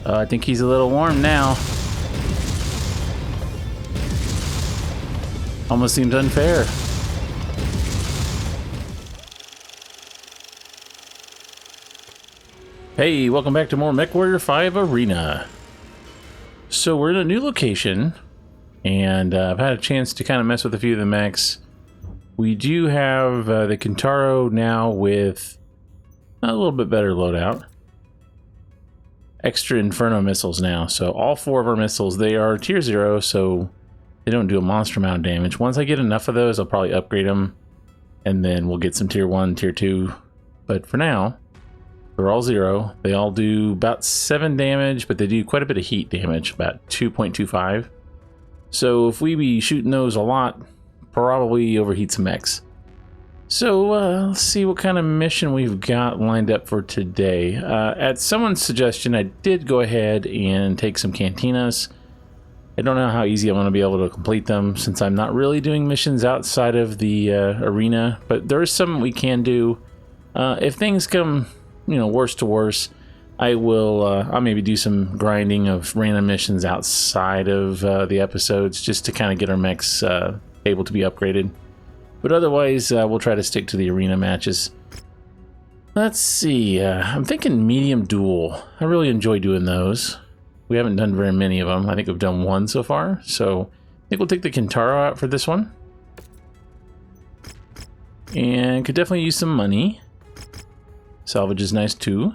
I think he's a little warm now. Almost seems unfair. Hey, welcome back to more MechWarrior 5 Arena. So we're in a new location, and I've had a chance to kind of mess with a few of the mechs. We do have the Kintaro now with a little bit better loadout. Extra Inferno missiles now. So all 4 of our missiles, they are tier 0, so they don't do a monster amount of damage. Once I get enough of those, I'll probably upgrade them, and then we'll get some tier 1, tier 2. But for now, they're all 0. They all do about 7 damage, but they do quite a bit of heat damage, about 2.25. So if we be shooting those a lot, probably overheat some mechs. So let's see what kind of mission we've got lined up for today. At someone's suggestion, I did go ahead and take some cantinas. I don't know how easy I'm going to be able to complete them since I'm not really doing missions outside of the arena, but there is some we can do. If things come, you know, worse to worse, I'll maybe do some grinding of random missions outside of the episodes just to kind of get our mechs able to be upgraded. But otherwise, we'll try to stick to the arena matches. Let's see, I'm thinking medium duel. I really enjoy doing those. We haven't done very many of them. I think we've done 1 so far. So I think we'll take the Kintaro out for this one. And could definitely use some money. Salvage is nice too.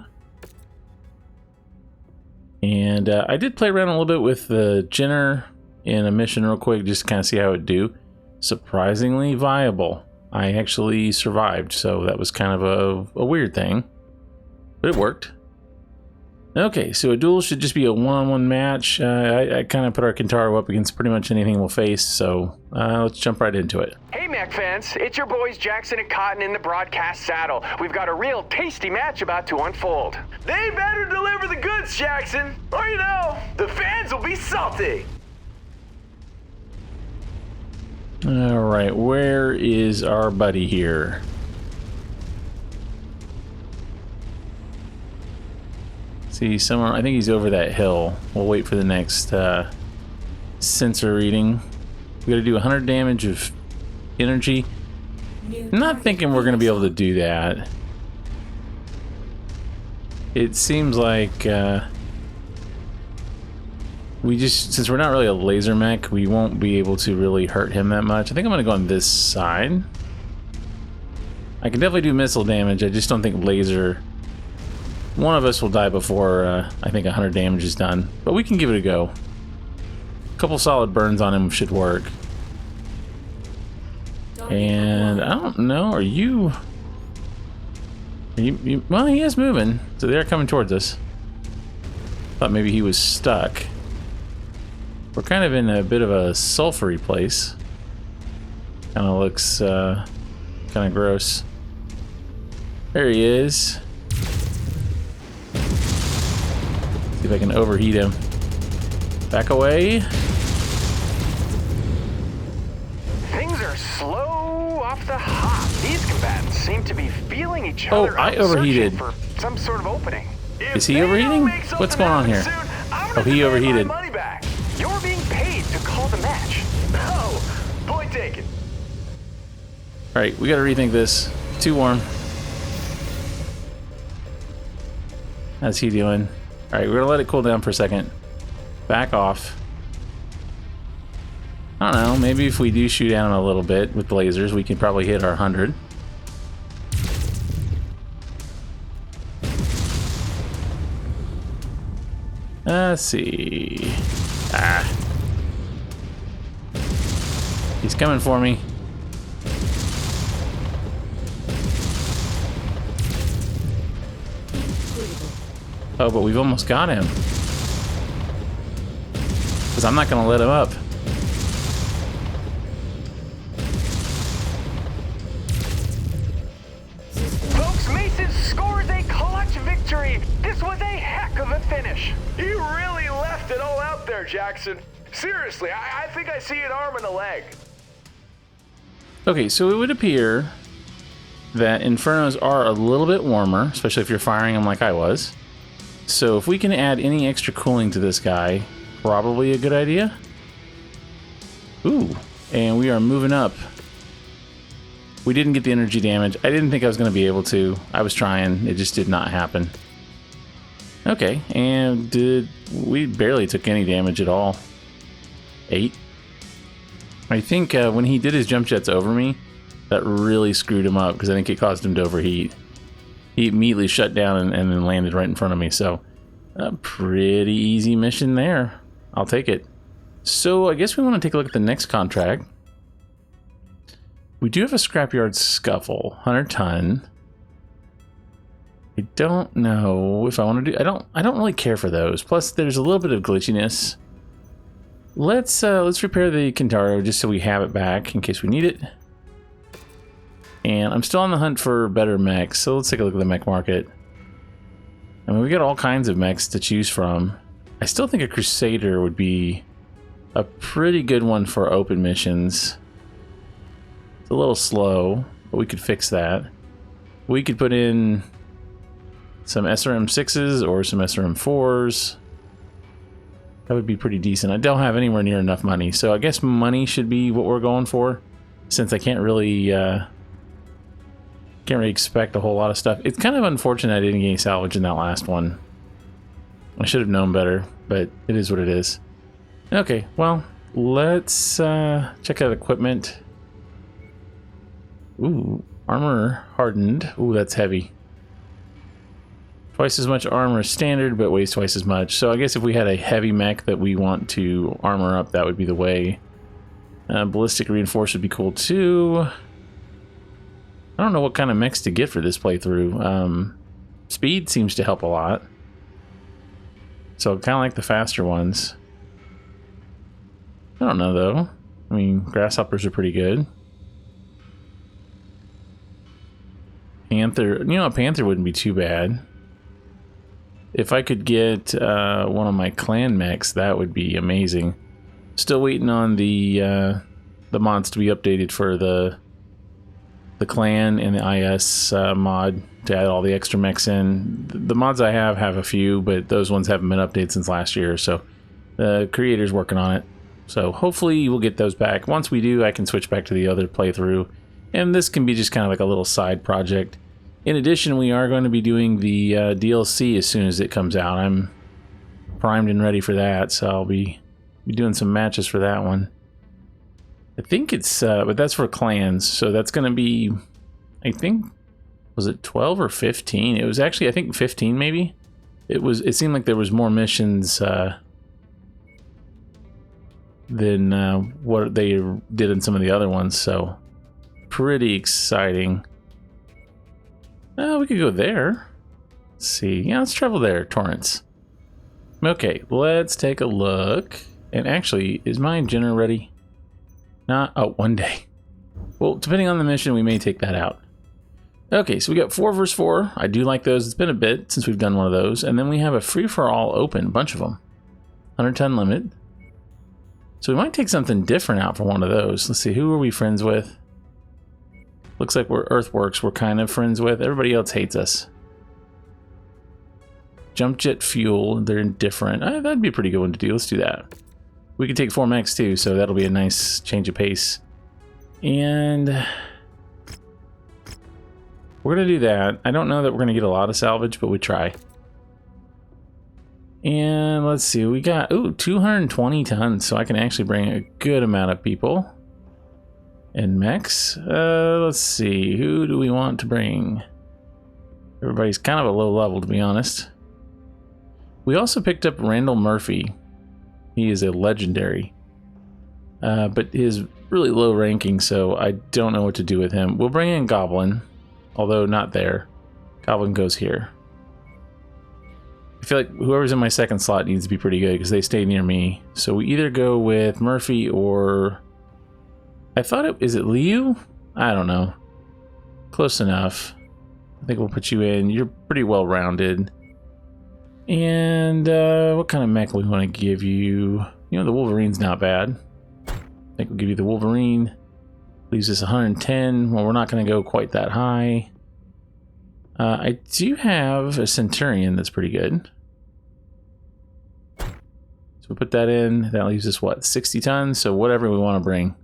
And I did play around a little bit with the Jenner in a mission real quick just to kind of see how it do. Surprisingly viable. I actually survived, so that was kind of a weird thing, but it worked. Okay, so a duel should just be a one-on-one match. I kind of put our Kintaro up against pretty much anything we'll face, so let's jump right into it. Hey mech fans, it's your boys Jackson and Cotton in the broadcast saddle. We've got a real tasty match about to unfold. They better deliver the goods, Jackson, or you know, the fans will be salty. Alright, where is our buddy here? See, somewhere, I think he's over that hill. We'll wait for the next sensor reading. We gotta do 100 damage of energy. I'm not thinking we're gonna be able to do that. It seems like since we're not really a laser mech, we won't be able to really hurt him that much. I think I'm gonna go on this side. I can definitely do missile damage, I just don't think laser. One of us will die before I think 100 damage is done, but we can give it a go. A couple solid burns on him should work. And I don't know, are you well, he is moving, so they're coming towards us. Thought maybe he was stuck. We're kind of in a bit of a sulfury place. Kind of looks kind of gross. There he is. See if I can overheat him. Back away. Things are slow off the hop. These combatants seem to be feeling each other. Oh, I overheated. For some sort of opening. Is he overheating? What's going on here? Oh, he overheated. You're being paid to call the match. Oh, point taken. Alright, we gotta rethink this. Too warm. How's he doing? Alright, we're gonna let it cool down for a second. Back off. I don't know, maybe if we do shoot at him a little bit with lasers, we can probably hit our 100. Let's see. Ah. He's coming for me. Oh, but we've almost got him. Because I'm not going to let him up. Folks, Mason scores a clutch victory. This was a heck of a finish. You really left it all out there, Jackson. Seriously, I think I see an arm and a leg. Okay, so it would appear that Infernos are a little bit warmer, especially if you're firing them like I was. So if we can add any extra cooling to this guy, probably a good idea. Ooh, and we are moving up. We didn't get the energy damage. I didn't think I was going to be able to. I was trying. It just did not happen. Okay, and we barely took any damage at all. 8. I think when he did his jump jets over me, that really screwed him up because I think it caused him to overheat. He immediately shut down and then landed right in front of me. So a pretty easy mission there. I'll take it. So I guess we want to take a look at the next contract. We do have a scrapyard scuffle, 100 ton. I don't know if I want to do. I don't really care for those. Plus, there's a little bit of glitchiness. Let's repair the Kintaro just so we have it back in case we need it. And I'm still on the hunt for better mechs, so let's take a look at the mech market. I mean, we got all kinds of mechs to choose from. I still think a Crusader would be a pretty good one for open missions. It's a little slow, but we could fix that. We could put in some SRM6s or some SRM4s. That would be pretty decent. I don't have anywhere near enough money, so I guess money should be what we're going for, since I can't really expect a whole lot of stuff. It's kind of unfortunate I didn't get any salvage in that last one. I should have known better, but it is what it is. Okay, well, let's check out equipment. Ooh, armor hardened. Ooh, that's heavy. Twice as much armor as standard, but weighs twice as much. So I guess if we had a heavy mech that we want to armor up, that would be the way. Ballistic reinforce would be cool too. I don't know what kind of mechs to get for this playthrough. Speed seems to help a lot. So kind of like the faster ones. I don't know though. I mean, grasshoppers are pretty good. Panther, you know, a panther wouldn't be too bad. If I could get one of my clan mechs, that would be amazing. Still waiting on the mods to be updated for the clan and the IS mod to add all the extra mechs in. The mods I have a few, but those ones haven't been updated since last year, so the creator's working on it. So hopefully we'll get those back. Once we do, I can switch back to the other playthrough, and this can be just kind of like a little side project. In addition, we are going to be doing the DLC as soon as it comes out. I'm primed and ready for that, so I'll be doing some matches for that one. I think it's, but that's for clans, so that's going to be, I think, was it 12 or 15? It was actually, I think, 15 maybe. It seemed like there was more missions than what they did in some of the other ones, so pretty exciting. We could go there. Let's see. Yeah, let's travel there, Torrance. Okay, let's take a look. And actually, is my generator ready? Not. Oh, one day. Well, depending on the mission, we may take that out. Okay, so we got 4 versus 4. I do like those. It's been a bit since we've done one of those. And then we have a free-for-all open, a bunch of them. 100-ton limit. So we might take something different out for one of those. Let's see, who are we friends with? Looks like we're Earthworks we're kind of friends with. Everybody else hates us. Jump jet fuel, they're indifferent. That'd be a pretty good one to do. Let's do that. We could take 4 mechs too, so that'll be a nice change of pace. And we're gonna do that. I don't know that we're gonna get a lot of salvage, but we try. And let's see, we got 220 tons, so I can actually bring a good amount of people. And mechs, let's see, who do we want to bring? Everybody's kind of a low level, to be honest. We also picked up Randall Murphy. He is a legendary, but is really low ranking, so I don't know what to do with him. We'll bring in Goblin, although not there. Goblin goes here. I feel like whoever's in my second slot needs to be pretty good because they stay near me. So we either go with Murphy or... I thought is it Liu? I don't know. Close enough. I think we'll put you in. You're pretty well rounded. And what kind of mech we want to give you? You know, the Wolverine's not bad. I think we'll give you the Wolverine. Leaves us 110. Well, we're not going to go quite that high. I do have a Centurion that's pretty good. So we put that in. That leaves us, what, 60 tons? So whatever we want to bring.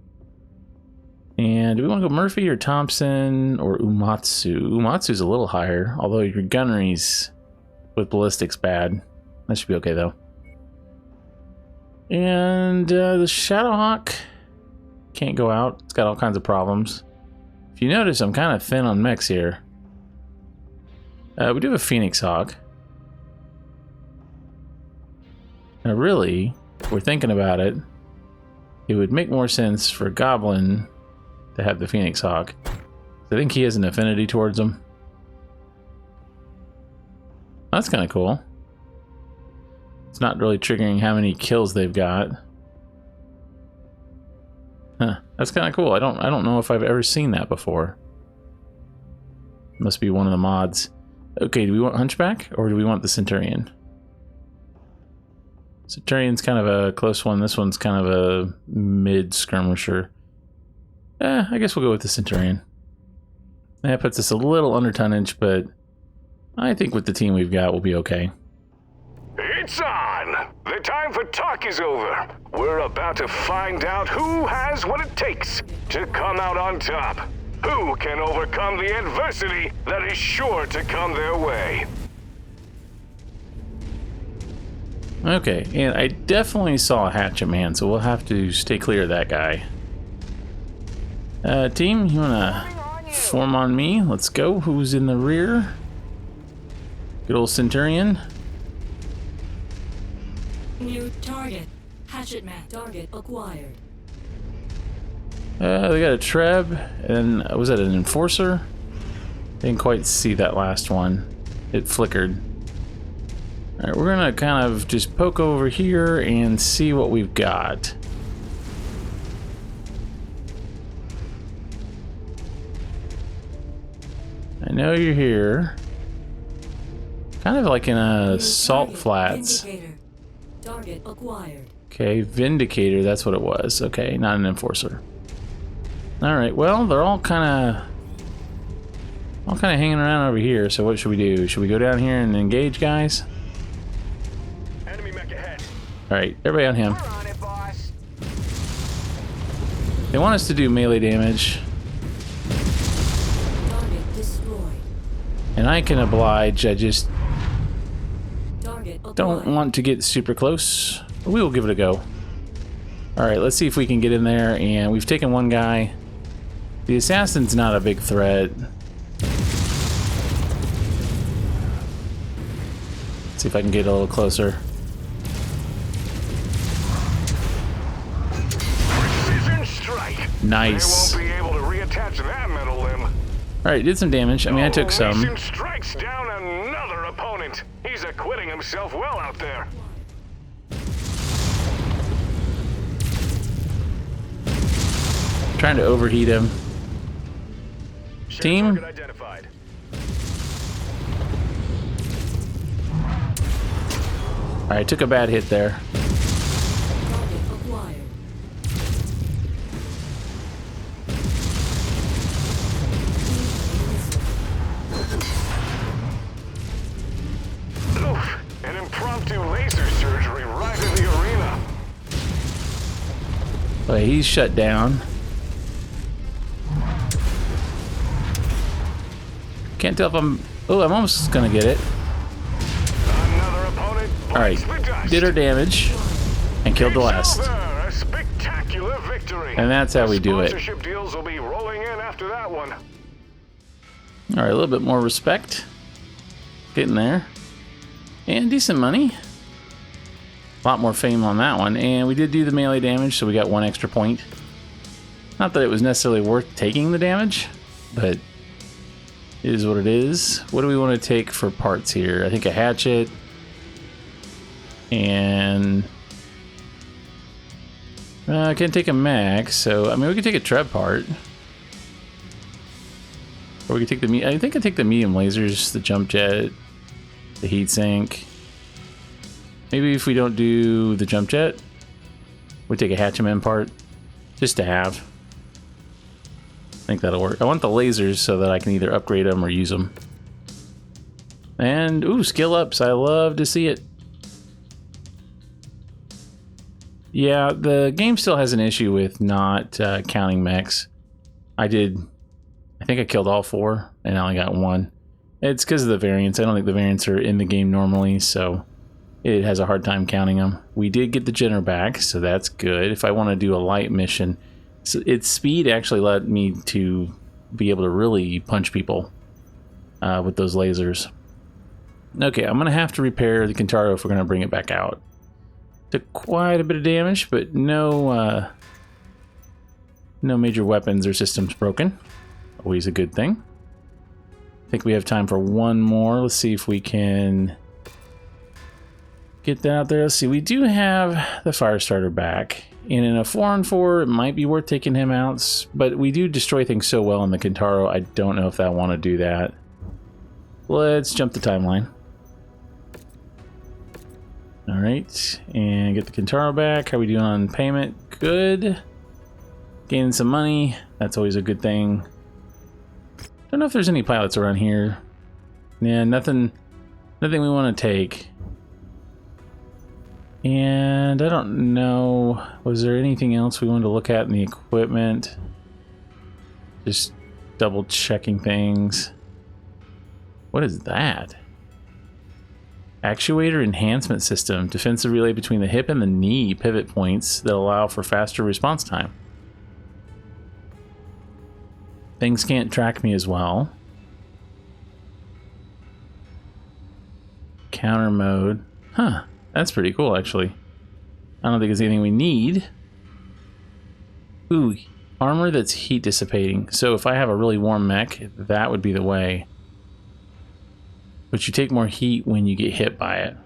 And do we want to go Murphy or Thompson or Umatsu? Umatsu's a little higher, although your gunnery's with ballistics bad. That should be okay, though. And the Shadowhawk can't go out. It's got all kinds of problems. If you notice, I'm kind of thin on mechs here. We do have a Phoenix Hawk. Now, really, if we're thinking about it, it would make more sense for Goblin to have the Phoenix Hawk. I think he has an affinity towards them. That's kind of cool. It's not really triggering how many kills they've got. Huh, that's kind of cool. I don't know if I've ever seen that before. Must be one of the mods. Okay, do we want Hunchback or do we want the Centurion? Centurion's kind of a close one. This one's kind of a mid-skirmisher. I guess we'll go with the Centurion. That puts us a little under tonnage, but I think with the team we've got, we'll be okay. It's on! The time for talk is over. We're about to find out who has what it takes to come out on top. Who can overcome the adversity that is sure to come their way. Okay, and I definitely saw a Hatchet Man, so we'll have to stay clear of that guy. Team, you wanna form on me? Let's go. Who's in the rear? Good old Centurion. New target. Hatchet Man. Target acquired. They got a Treb, and was that an Enforcer? Didn't quite see that last one. It flickered. Alright, we're gonna kind of just poke over here and see what we've got. I know you're here. Kind of like in a salt flats. Vindicator. Target acquired. Okay, Vindicator, that's what it was. Okay, not an Enforcer. Alright, well, they're all kind of hanging around over here, so what should we do? Should we go down here and engage, guys? Enemy mech ahead. Alright, everybody on him. We're on it, boss. They want us to do melee damage, Target destroyed. and I can oblige. I just Target acquired. don't want to get super close. We will give it a go. Alright, let's see if we can get in there, and we've taken one guy. The assassin's not a big threat. Let's see if I can get a little closer. Precision strike. Nice. They won't be able to reattach that metal limb. Alright, did some damage. I mean, I took some. Nation strikes down another opponent. He's acquitting himself well out there. Trying to overheat him. Team. Target identified. Alright, took a bad hit there. Target acquired. Oof, an impromptu laser surgery right in the arena. Okay, he's shut down. Can't tell if I'm... Oh, I'm almost gonna get it. Another opponent. Alright, did her damage and killed the last. A spectacular victory. And that's how we do it. Sponsorship deals will be rolling in after that one. Alright, a little bit more respect. Getting there. And decent money. A lot more fame on that one. And we did do the melee damage, so we got 1 extra point. Not that it was necessarily worth taking the damage, but it is what it is. What do we want to take for parts here? I think a hatchet. And I can take a mech, so I mean we could take a treb part. Or we could take the I think I take the medium lasers, the jump jet, the heat sink. Maybe if we don't do the jump jet, we take a hatchman part just to have. I think that'll work. I want the lasers so that I can either upgrade them or use them. And ooh, skill ups. I love to see it. Yeah, the game still has an issue with not counting mechs. I think I killed all 4 and I only got 1. It's because of the variants. I don't think the variants are in the game normally, so it has a hard time counting them. We did get the Jenner back, so that's good. If I want to do a light mission, so its speed actually led me to be able to really punch people with those lasers. Okay, I'm going to have to repair the Kintaro if we're going to bring it back out. Took quite a bit of damage, but no major weapons or systems broken. Always a good thing. I think we have time for one more. Let's see if we can get that out there. Let's see, we do have the Firestarter back. And in a 4-on-4, it might be worth taking him out, but we do destroy things so well in the Kintaro, I don't know if I want to do that. Let's jump the timeline. Alright, and get the Kintaro back. How are we doing on payment? Good. Gaining some money, that's always a good thing. Don't know if there's any pilots around here. Yeah, nothing we want to take. And I don't know, was there anything else we wanted to look at in the equipment? Just double checking things. What is that? Actuator enhancement system. Defensive relay between the hip and the knee pivot points that allow for faster response time. Things can't track me as well. Counter mode. Huh. That's pretty cool, actually. I don't think it's anything we need. Ooh, armor that's heat dissipating. So if I have a really warm mech, that would be the way. But you take more heat when you get hit by it.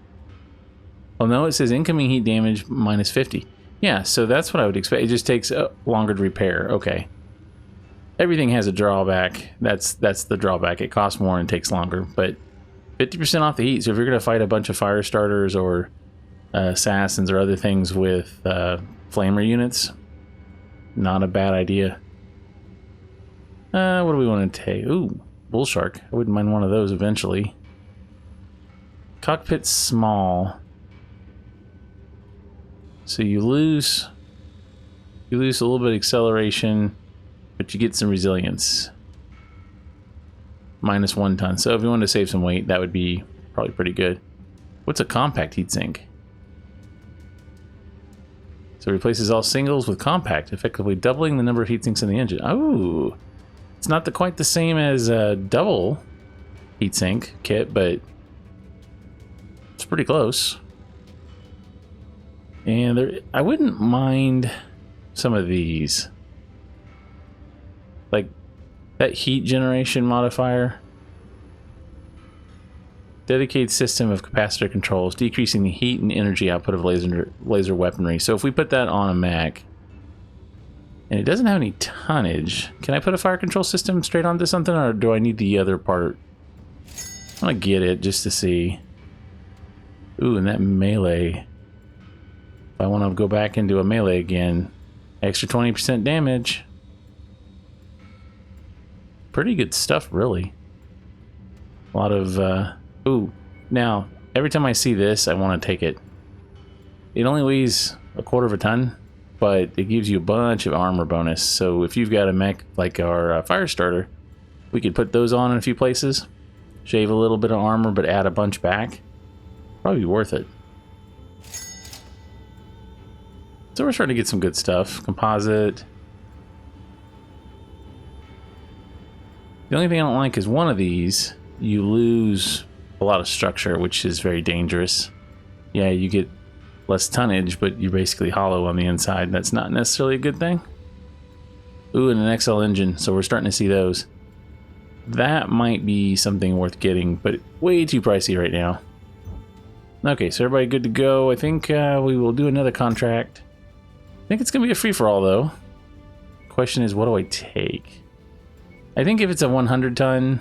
Well, no, it says incoming heat damage minus 50. Yeah, so that's what I would expect. It just takes longer to repair. Okay. Everything has a drawback. That's the drawback. It costs more and takes longer, but 50% off the heat. So if you're going to fight a bunch of fire starters or assassins or other things with flamer units, not a bad idea. What do we want to take? Ooh, bull shark. I wouldn't mind one of those eventually. Cockpit small. So you lose a little bit of acceleration, but you get some resilience. Minus 1 ton. So if you wanted to save some weight, that would be probably pretty good. What's a compact heatsink? So it replaces all singles with compact, effectively doubling the number of heatsinks in the engine. Oh, it's not quite the same as a double heatsink kit, but it's pretty close. And I wouldn't mind some of these. Like that heat generation modifier. Dedicated system of capacitor controls, decreasing the heat and energy output of laser weaponry. So if we put that on a mech, and it doesn't have any tonnage, can I put a fire control system straight onto something, or do I need the other part? I'm gonna get it just to see. Ooh, and that melee. If I want to go back into a melee again, extra 20% damage. Pretty good stuff, really. A lot of, ooh, now, every time I see this, I want to take it. It only weighs 1/4 of a ton, but it gives you a bunch of armor bonus. So if you've got a mech like our fire starter, we could put those on in a few places, shave a little bit of armor, but add a bunch back. Probably be worth it. So we're starting to get some good stuff. Composite. The only thing I don't like is one of these, you lose a lot of structure, which is very dangerous. Yeah, you get less tonnage, but you're basically hollow on the inside. That's not necessarily a good thing. Ooh, and an XL engine, so we're starting to see those. That might be something worth getting, but way too pricey right now. Okay, so everybody good to go. I think we will do another contract. I think it's going to be a free-for-all, though. Question is, what do I take? I think if it's a 100 ton,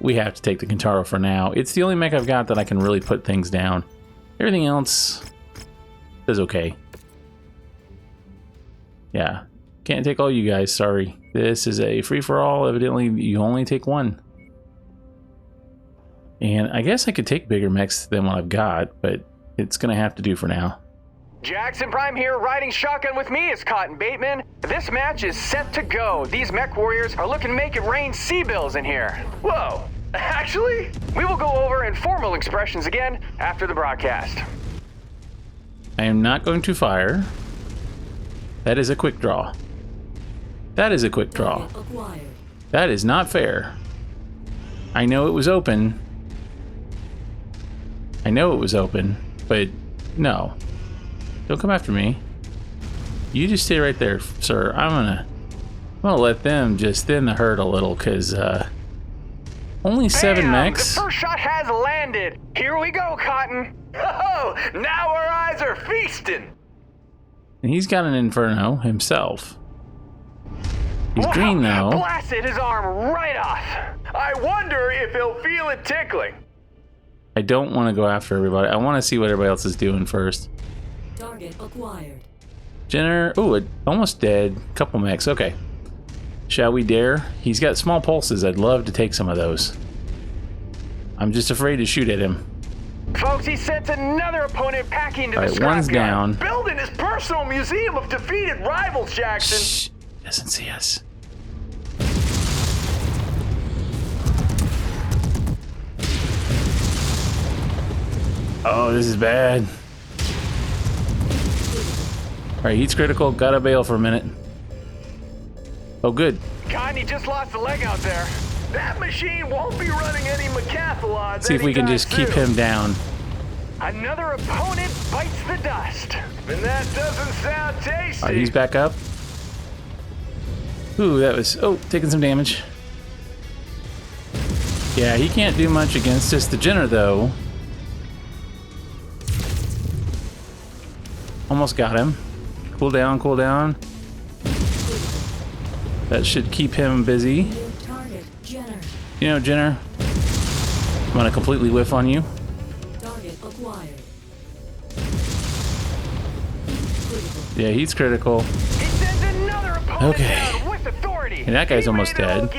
we have to take the Kintaro for now. It's the only mech I've got that I can really put things down. Everything else is okay. Yeah, can't take all you guys, sorry. This is a free-for-all. Evidently, you only take one. And I guess I could take bigger mechs than what I've got, but it's going to have to do for now. Jackson Prime here, riding shotgun with me is Cotton Bateman. This match is set to go. These mech warriors are looking to make it rain C-bills in here. Whoa, actually? We will go over informal expressions again after the broadcast. I am not going to fire. That is a quick draw. That is a quick draw. That is not fair. I know it was open. I know it was open, but no. Don't come after me. You just stay right there, sir. I'm gonna let them just thin the herd a little, cause only 7 mechs. The first shot has landed. Here we go, Cotton. Oh, now our eyes are feasting. And he's got an Inferno himself. He's green though. Blasted his arm right off. I wonder if he'll feel it tickling. I don't want to go after everybody. I want to see what everybody else is doing first. Target acquired. Jenner, oh, almost dead. Couple mechs. Okay. Shall we dare? He's got small pulses. I'd love to take some of those. I'm just afraid to shoot at him. Folks, he sent another opponent packing to the scrapyard. One's down. Building his personal museum of defeated rivals, Jackson. Shh. Doesn't see us. Oh, this is bad. Alright, heat's critical. Gotta bail for a minute. Oh, good. God, he just lost a leg out there. That machine won't be running any mecathlons. See if we can just keep him down. Another opponent bites the dust. And that doesn't sound tasty. Alright, he's back up. Ooh, that was... Oh, taking some damage. Yeah, he can't do much against us. The Jenner, though. Almost got him. Cool down, cool down. That should keep him busy. You know, Jenner, I'm gonna completely whiff on you. Target acquired. Yeah, he's critical. He sends another opponent down with authority. And that guy's almost dead.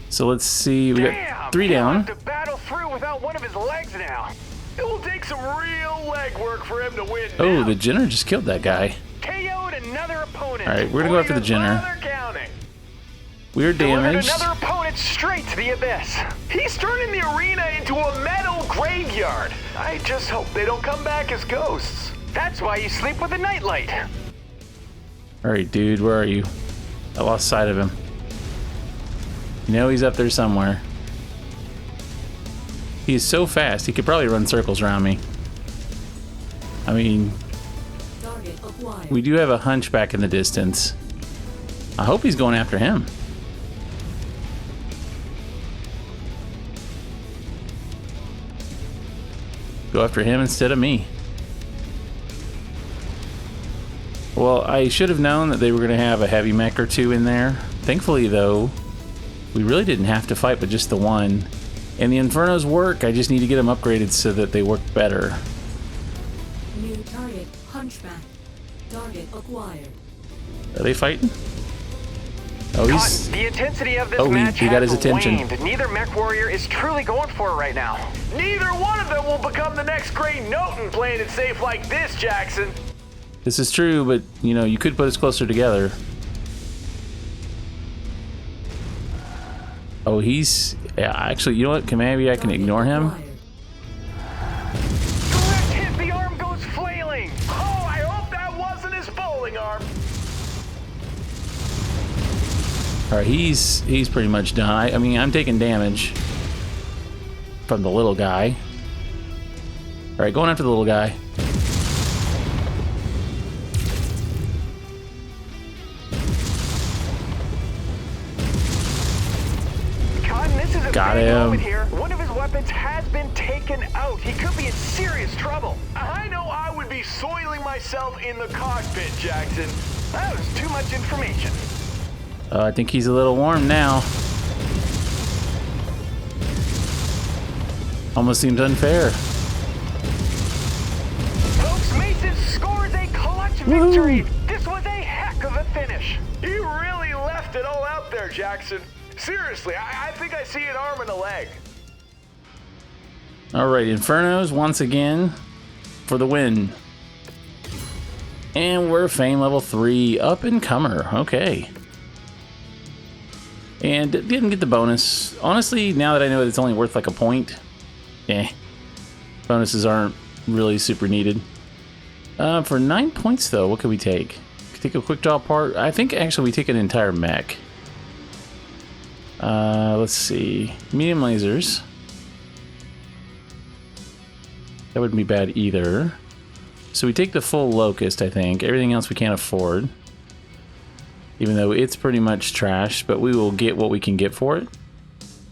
So let's see. We got 3 down. To battle through without one of his legs now. It will take some real leg work for him to win. Oh, now. the Jenner just killed that guy. KO'd another opponent. All right, we're gonna go after the Jenner. We're damaged. Another opponent straight to the abyss. He's turning the arena into a metal graveyard. I just hope they don't come back as ghosts. That's why you sleep with a nightlight. All right, dude, where are you? I lost sight of him. You know he's up there somewhere. He's so fast, he could probably run circles around me. I mean, we do have a hunchback in the distance. I hope he's going after him. Go after him instead of me. Well, I should have known that they were going to have a heavy mech or 2 in there. Thankfully, though, we really didn't have to fight but just the one. And the Infernos work, I just need to get them upgraded so that they work better. New target, hunchback. Target acquired. Are they fighting? Oh, he's... The intensity of this match he got his attention. Waned. Neither MechWarrior is truly going for it right now. Neither one of them will become the next Grey Noten playing it safe like this, Jackson. This is true, but, you know, you could put us closer together. Oh, he's... Yeah, actually, you know what? Maybe I can ignore him. Direct hit, the arm goes flailing. Oh, I hope that wasn't his bowling arm. Alright, he's pretty much done. I mean, I'm taking damage from the little guy. Alright, going after the little guy. Got him. Here. One of his weapons has been taken out. He could be in serious trouble. I know I would be soiling myself in the cockpit, Jackson. That was too much information. I think he's a little warm now. Almost seems unfair. Folks, Mason scores a clutch victory. This was a heck of a finish. He really left it all out there, Jackson. Seriously, I think I see an arm and a leg. Alright, Infernos once again for the win. And we're Fame level 3, up and comer. Okay. And didn't get the bonus. Honestly, now that I know that it's only worth like a point, bonuses aren't really super needed. For 9 points though, what could we take? Could take a quick draw part. I think actually we take an entire mech. Let's see. Medium lasers. That wouldn't be bad either. So we take the full locust, I think. Everything else we can't afford. Even though it's pretty much trash, but we will get what we can get for it.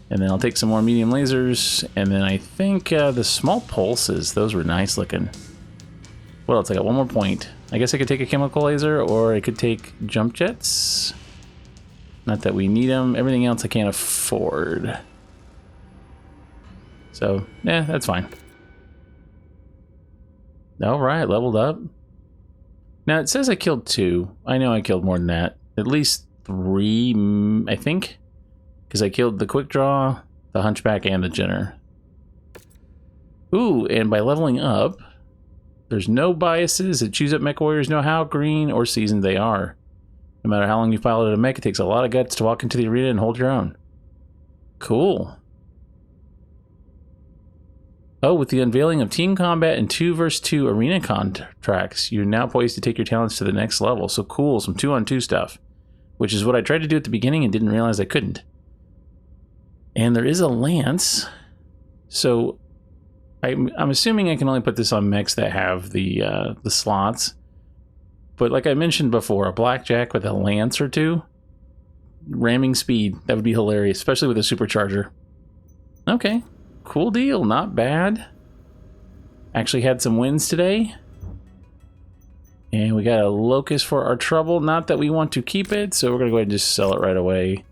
And then I'll take some more medium lasers. And then I think the small pulses, those were nice looking. What else? I got one more point. I guess I could take a chemical laser, or I could take jump jets. Not that we need them. Everything else I can't afford. So, yeah, that's fine. Alright, leveled up. Now, it says I killed 2. I know I killed more than that. At least 3, I think. Because I killed the quick draw, the hunchback, and the Jenner. Ooh, and by leveling up, there's no biases. It choose up MechWarriors know how green or seasoned they are. No matter how long you piloted a mech, it takes a lot of guts to walk into the arena and hold your own. Cool. Oh, with the unveiling of team combat and 2 vs 2 arena contracts, you're now poised to take your talents to the next level. So cool, some 2-on-2 stuff. Which is what I tried to do at the beginning and didn't realize I couldn't. And there is a lance. So I'm assuming I can only put this on mechs that have the slots. But like I mentioned before, a blackjack with a lance or 2, ramming speed, that would be hilarious, especially with a supercharger. Okay. Cool deal, not bad. Actually had some wins today. And we got a locust for our trouble. Not that we want to keep it, so we're going to go ahead and just sell it right away.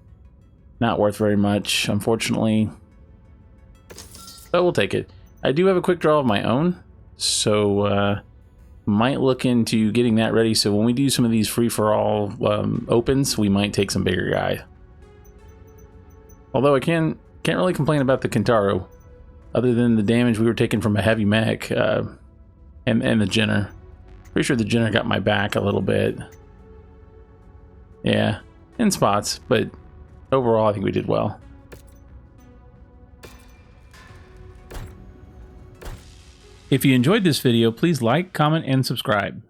Not worth very much, unfortunately. But we'll take it. I do have a quick draw of my own, so might look into getting that ready. So when we do some of these free-for-all opens, we might take some bigger guy. Although I can't really complain about the Kintaro. Other than the damage we were taking from a heavy mech and the Jenner. Pretty sure the Jenner got my back a little bit. Yeah, in spots, but overall I think we did well. If you enjoyed this video, please like, comment, and subscribe.